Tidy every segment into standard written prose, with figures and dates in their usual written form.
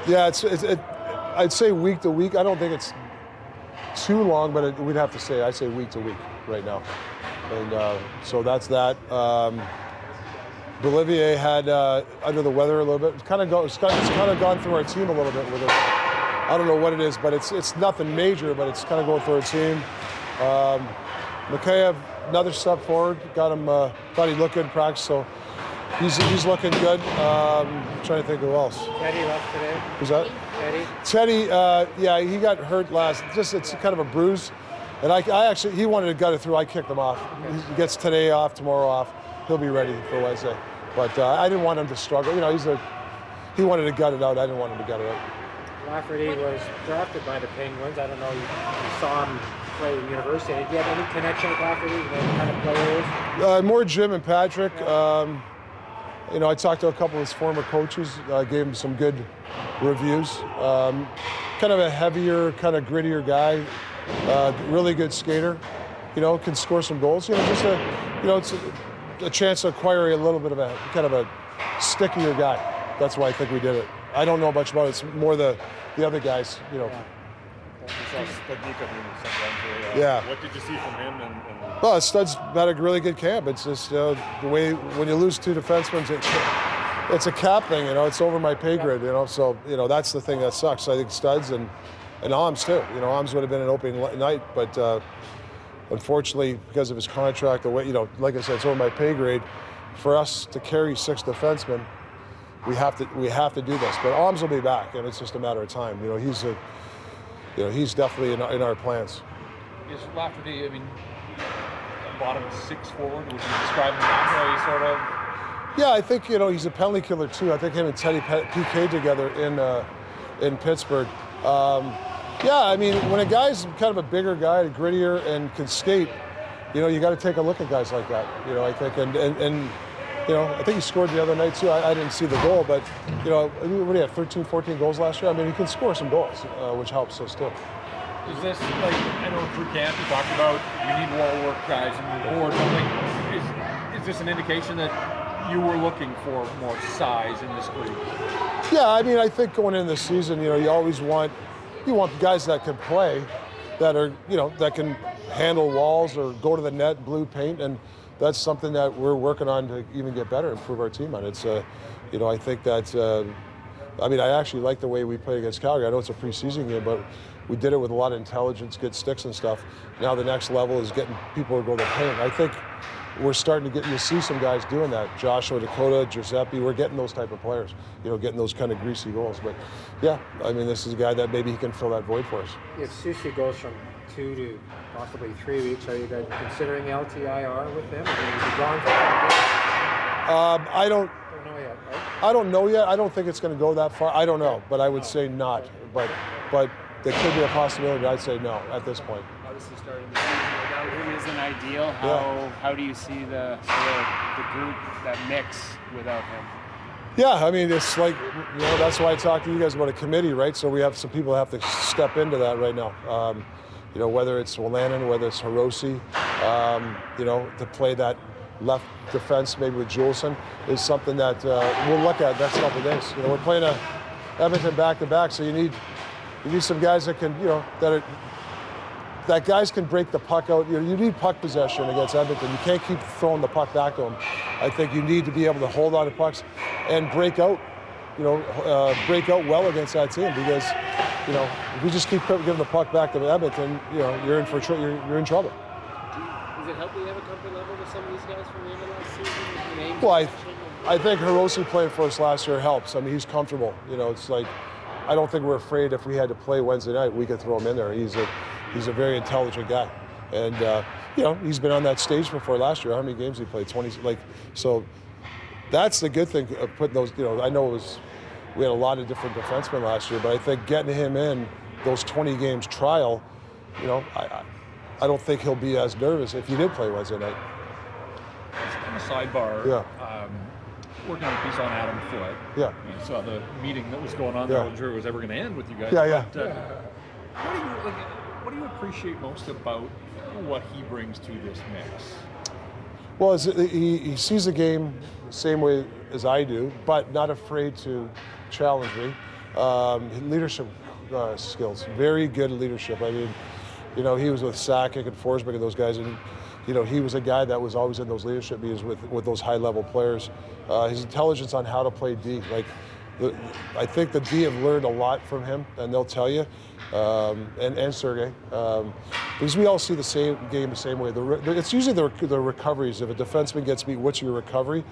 Yeah, I'd say week to week. I don't think it's too long, but we'd have to say, I say week to week right now. And so that's that. Bolivier had under the weather a little bit. It's kind of gone through our team a little bit with it. I don't know what it is, but it's nothing major, but it's kind of going through our team. Mikheyev, another step forward. Got him. Thought he looked good in practice, so he's looking good. Trying to think who else. Teddy left today. Who's that? Teddy. Yeah, he got hurt last. It's kind of a bruise, and I actually he wanted to gut it through. I kicked him off. He gets today off, tomorrow off. He'll be ready for Wednesday. But I didn't want him to struggle. You know, he wanted to gut it out. I didn't want him to gut it out. Lafferty was drafted by the Penguins. I don't know, you saw him play at university. Did you have any connection with Lafferty, you know, what kind of player is? More Jim and Patrick. You know, I talked to a couple of his former coaches, gave him some good reviews. Kind of a heavier, kind of grittier guy, really good skater. You know, can score some goals. You know, just it's a chance to acquire a little bit of a kind of a stickier guy. That's why I think we did it. I don't know much about it. It's more the other guys, you know. Yeah. What did you see from him? Well, Stud's had a really good camp. It's just the way when you lose two defensemen, it's a cap thing. You know, it's over my pay grid. You know, so you know that's the thing that sucks. I think Studs and Alms too. You know, Alms would have been an opening night, but unfortunately, because of his contract, the way like I said, it's over my pay grade. For us to carry 6 defensemen, we have to do this. But Alms will be back, and it's just a matter of time. You know, he's definitely in our plans. Is Lafferty, I mean, bottom 6 forward? Would you describe him that way, sort of? Yeah, I think he's a penalty killer too. I think him and Teddy PK together in Pittsburgh. Yeah, I mean, when a guy's kind of a bigger guy, grittier, and can skate, you got to take a look at guys like that. I think, and I think he scored the other night too. I didn't see the goal, but what do you have, 13, 14 goals last year? I mean, he can score some goals, which helps us too. Is this, like, I know through camp you talked about we need wall work guys and boards. Is this an indication that you were looking for more size in this league? Yeah, I mean, I think going into the season, you always want guys that can play, that are, that can handle walls or go to the net, blue paint, and that's something that we're working on to even get better, improve our team on. It's, I think that, I actually like the way we played against Calgary. I know it's a preseason game, but we did it with a lot of intelligence, good sticks and stuff. Now the next level is getting people to go to paint. I think we're starting to you see some guys doing that. Joshua, Dakota, Giuseppe, we're getting those type of players, getting those kind of greasy goals. But yeah, I mean, this is a guy that maybe he can fill that void for us. If Sushi goes from 2 to possibly 3 weeks, are you guys considering LTIR with him? I don't know yet, right? I don't know yet. I don't think it's going to go that far. I don't know, but I would say not. But there could be a possibility, but I'd say no at this point. Obviously starting the season, that really isn't ideal. How do you see the group, that mix without him? Yeah, I mean, it's like, that's why I talked to you guys about a committee, right? So we have some people that have to step into that right now. Whether it's Wolanin, whether it's Hiroshi, to play that left defense maybe with Juleson is something that we'll look at next couple of days. We're playing Edmonton back-to-back, so you need some guys that can, that guys can break the puck out. You need puck possession against Edmonton. You can't keep throwing the puck back to them. I think you need to be able to hold on to pucks and break out, break out well against that team, because, if we just keep giving the puck back to Edmonton, you're in trouble. Does it help you have a comfort level with some of these guys from the end of last season? Well, I think Hiroshi playing for us last year helps. I mean, he's comfortable. It's like, I don't think we're afraid if we had to play Wednesday night, we could throw him in there. He's a very intelligent guy. And, he's been on that stage before last year. How many games he played? 20, so that's the good thing of putting those, I know we had a lot of different defensemen last year, but I think getting him in those 20 games trial, I don't think he'll be as nervous if he did play Wednesday night. On a sidebar, working on a piece on Adam Foote. Yeah. You saw the meeting that was going on there. I wasn't sure it was ever going to end with you guys. Yeah. But, what do you appreciate most about what he brings to this mix? Well, he sees the game the same way as I do, but not afraid to challenge me. Leadership skills, very good leadership. I mean, you know, he was with Sakic and Forsberg and those guys, and you know, he was a guy that was always in those leadership meetings with those high-level players. His intelligence on how to play D, like, I think the D have learned a lot from him, and they'll tell you, and Sergei, because we all see the same game the same way. It's usually the recoveries. If a defenseman gets beat, what's your recovery?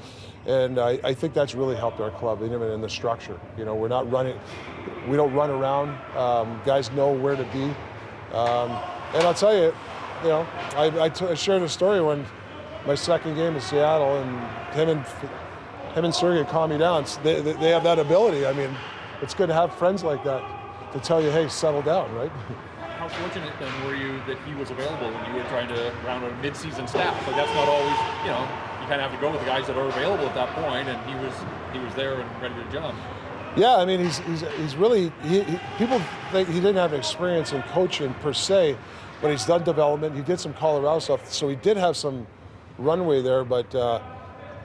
And I think that's really helped our club, even in the structure. You know, we're not running, we don't run around. Guys know where to be. And I'll tell you, you know, I shared a story when my second game in Seattle, and him and Sergei calmed me down. They have that ability. I mean, it's good to have friends like that to tell you, hey, settle down, right? How fortunate then were you that he was available when you were trying to round out a mid-season staff? Like that's not always, you know, you kind of have to go with the guys that are available at that point, and he was there and ready to jump. Yeah, I mean, he's really, people think he didn't have experience in coaching per se, but he's done development. He did some Colorado stuff, so he did have some runway there, but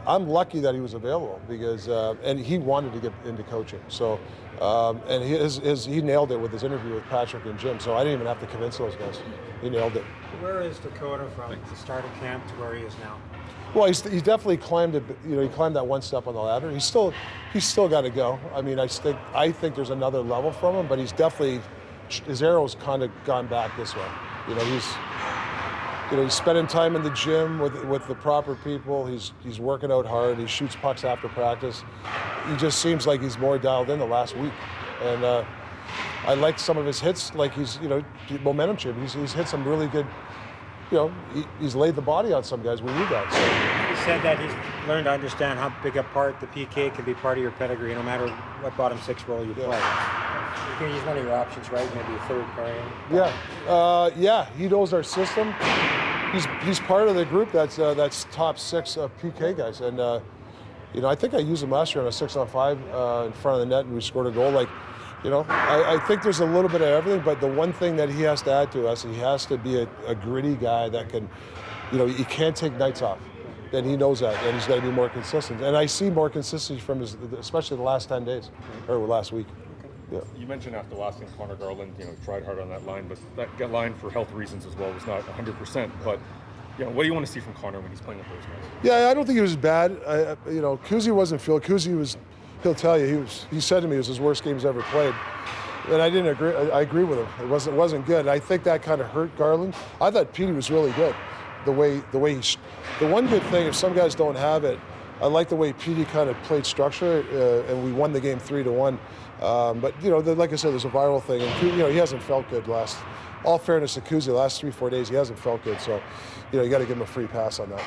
I'm lucky that he was available because, and he wanted to get into coaching. So, and he nailed it with his interview with Patrick and Jim, so I didn't even have to convince those guys. He nailed it. Where is Dakota from the start of camp to where he is now? Well, he's definitely climbed he climbed that one step on the ladder. He's still got to go. I mean, I think there's another level from him, but he's definitely, his arrow's kind of gone back this way. You know, he's spending time in the gym with the proper people. He's working out hard. He shoots pucks after practice. He just seems like he's more dialed in the last week. And I like some of his hits. Like he's, you know, momentum change. He's hit some really good. You know, he's laid the body on some guys. We need that. So. He said that he's learned to understand how big a part the PK can be part of your pedigree, no matter what bottom six role you play. You can use one of your options, right? Maybe a third pairing. Yeah, yeah. He knows our system. He's part of the group that's top six PK guys, and you know, I think I used him last year on a 6-on-5 in front of the net, and we scored a goal. Like, you know, I think there's a little bit of everything, but the one thing that he has to add to us, he has to be a gritty guy that can, you know, he can't take nights off. And he knows that, and he's got to be more consistent. And I see more consistency from his, especially the last 10 days, or last week. Yeah. You mentioned after last game, Connor Garland, you know, tried hard on that line, but that line for health reasons as well was not 100%. But, you know, what do you want to see from Connor when he's playing with those guys? Yeah, I don't think he was bad. You know, Kuzi wasn't Phil. Kuzi was, he'll tell you, he said to me it was his worst game he's ever played. And I didn't agree. I agree with him. It wasn't good. And I think that kind of hurt Garland. I thought Petey was really good. The way the one good thing, if some guys don't have it, I like the way Petey kind of played structure, and we won the game 3-1. But you know, like I said, there's a viral thing, and you know, he hasn't felt good all fairness to Kuzi, the last 3-4 days he hasn't felt good. So, you know, you got to give him a free pass on that.